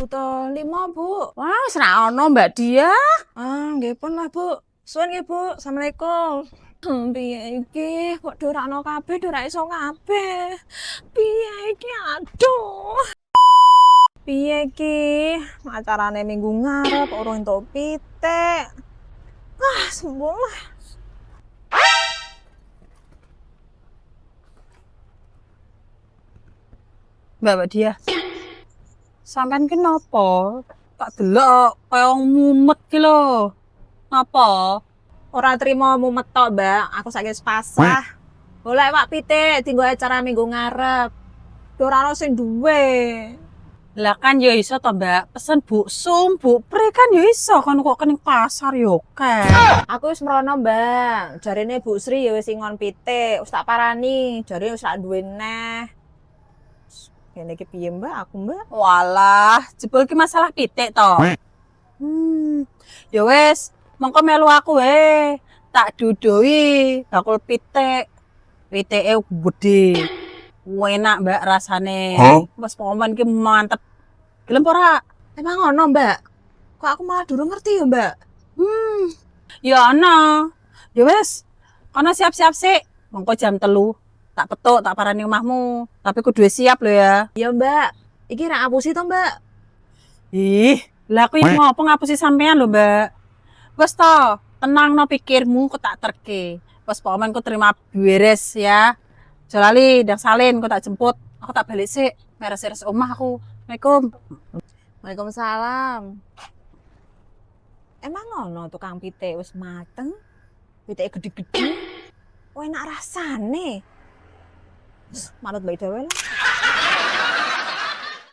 butuh 5, Bu. Wah, ora ono Mbak Dia. Nggih pun lah, Bu. Suwun nggih, Bu. Assalamualaikum. Piye iki? Kok dorakno kabeh, dora iso kabeh. Piye iki? Aduh. Piye iki? Acarane minggu ngarep urung entuk pitik. Sembung lah. Mbak Dia. Sampeyan ki napa? Tak delok kaya mumet ki lho. Napa? Ora trimo mumet tok, Mbak. Aku saiki pasrah. Golek wak pitik dienggo acara minggu ngarep. Ora ono sing duwe. Lah kan ya iso to, Mbak. Pesen buksum, bukpre kan ya iso kan kok kening pasar yo kek. Aku wis mrono, Mbak. Jarine Bu Sri ya wis ingon pitik, wis tak parani. Jarine wis tak duwe neh. Kene iki piye, Mbak? Aku, Mbak. Walah, jebul ki masalah pitik to. Ya wis, mongko melu aku tak dudui bakul pitik. Pitike gede. Enak Mbak rasane. Wes pomen ki mantep. Gelem ora? Emang ngono, Mbak? Kok aku malah durung ngerti ya, Mbak? Ya ana. Ya wis, ana siap-siap sik. Mongko jam 3 tak petuk tak parani omahmu. Tapi kudu siap lho ya. Iya, Mbak. Iki rak ngapusi to, Mbak? Ih, lah aku iki ngopo ngapusi sampean lho, Mbak. Wes to, tenangno pikirmu kok tak terke. Wes pomen ku terima beres ya. Jolali ndang salin ku tak jemput. Aku tak balik sik, beres-beres omah aku. Assalamualaikum. Waalaikumsalam. Emang ngono tukang pitik wis mateng? Pitike gede-gede. Kok enak rasane. Manut Mbak Ida wae lah.